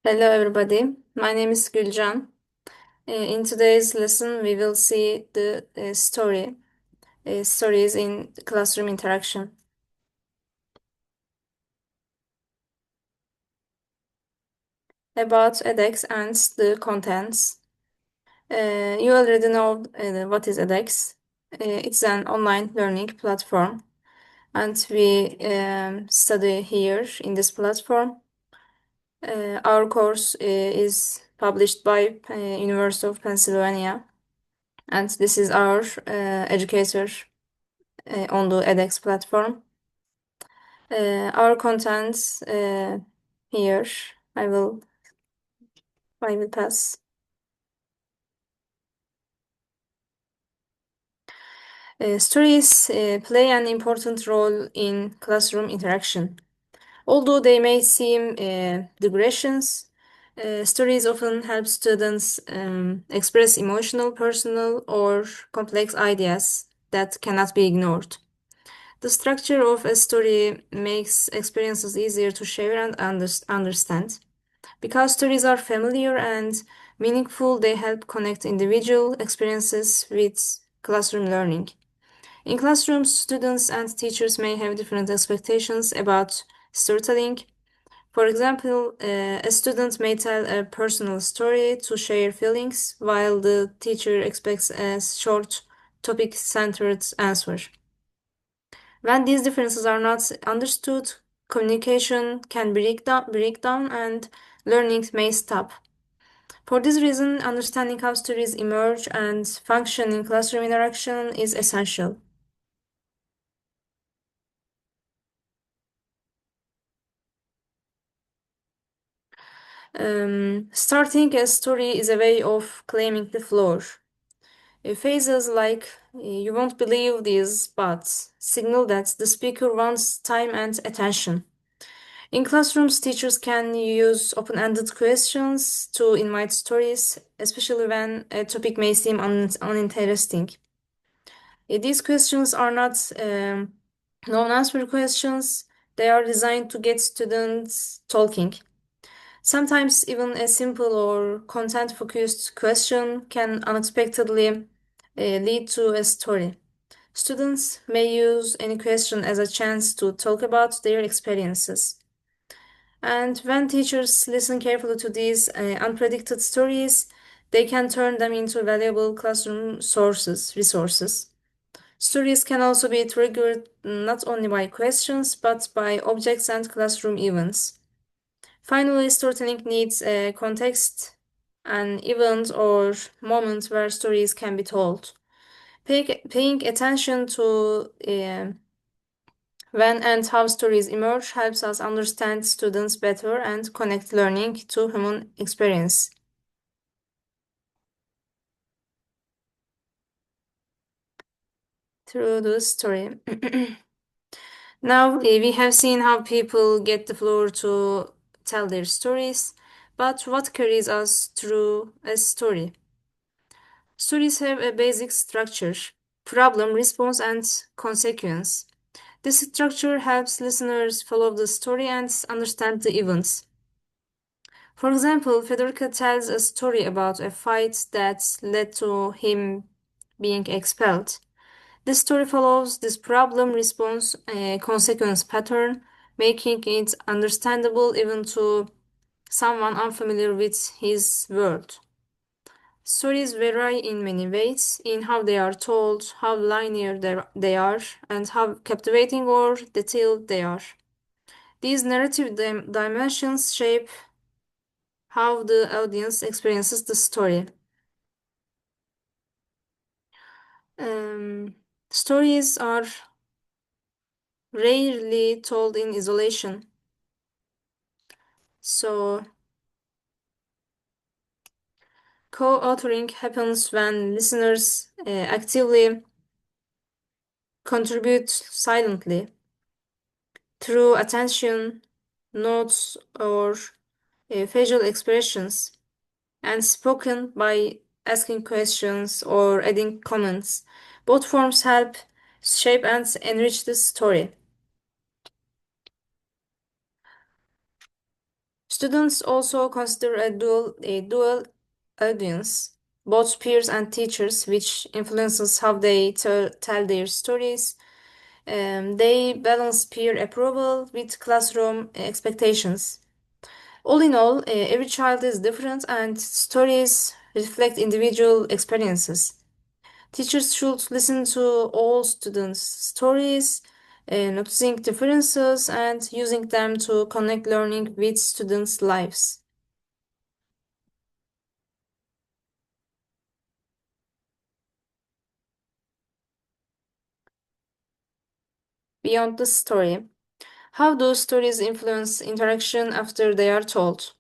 Hello, everybody. My name is Gülcan. In today's lesson, we will see the stories in classroom interaction. About edX and the contents. You already know what is edX. It's an online learning platform, and we study here in this platform. Our course is published by University of Pennsylvania, and this is our educator on the edX platform. Our contents here. I will I will pass. Stories play an important role in classroom interaction. Although they may seem digressions, stories often help students express emotional, personal, or complex ideas that cannot be ignored. The structure of a story makes experiences easier to share and understand. Because stories are familiar and meaningful, they help connect individual experiences with classroom learning. In classrooms, students and teachers may have different expectations about storytelling. For example, a student may tell a personal story to share feelings, while the teacher expects a short, topic centered answer. When these differences are not understood, communication can break down and learning may stop. For this reason, understanding how stories emerge and function in classroom interaction is essential. Starting a story is a way of claiming the floor. Phrases like "you won't believe these," but signal that the speaker wants time and attention. In classrooms, teachers can use open-ended questions to invite stories, especially when a topic may seem uninteresting. These questions are not non-answer questions. They are designed to get students talking. Sometimes even a simple or content-focused question can unexpectedly lead to a story. Students may use any question as a chance to talk about their experiences. And when teachers listen carefully to these unpredicted stories, they can turn them into valuable classroom resources. Stories can also be triggered not only by questions, but by objects and classroom events. Finally, storytelling needs a context, an event or moment where stories can be told. Paying attention to when and how stories emerge helps us understand students better and connect learning to human experience through the story. Now, we have seen how people get the floor to tell their stories, but what carries us through a story? Stories have a basic structure: problem, response, and consequence. This structure helps listeners follow the story and understand the events. For example, Federica tells a story about a fight that led to him being expelled. This story follows this problem response consequence pattern, making it understandable even to someone unfamiliar with his world. Stories vary in many ways in how they are told, how linear they are, and how captivating or detailed they are. These narrative dimensions shape how the audience experiences the story. Um, Stories are rarely told in isolation. So, co-authoring happens when listeners actively contribute silently through attention, notes, or facial expressions, and spoken by asking questions or adding comments. Both forms help shape and enrich the story. Students also consider a dual audience, both peers and teachers, which influences how they tell their stories. They balance peer approval with classroom expectations. All in all, every child is different and stories reflect individual experiences. Teachers should listen to all students' stories, noticing differences and using them to connect learning with students' lives. Beyond the story, how do stories influence interaction after they are told?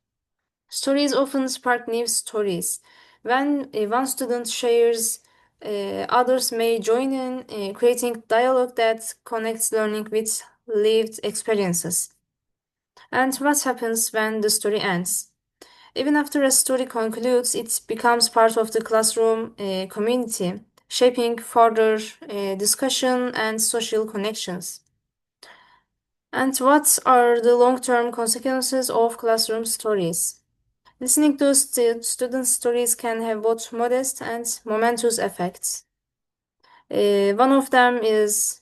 Stories often spark new stories. When one student shares, others may join in, creating dialogue that connects learning with lived experiences. And what happens when the story ends? Even after a story concludes, it becomes part of the classroom community, shaping further discussion and social connections. And what are the long term consequences of classroom stories? Listening to student stories can have both modest and momentous effects. One of them is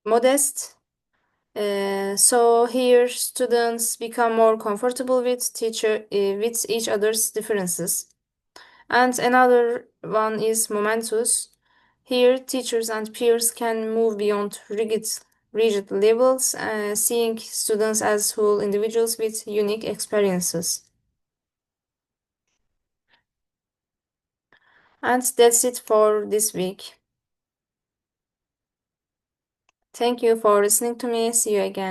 modest. So here students become more comfortable with each other's differences. And another one is momentous. Here teachers and peers can move beyond rigid labels, seeing students as whole individuals with unique experiences. And that's it for this week. Thank you for listening to me. See you again.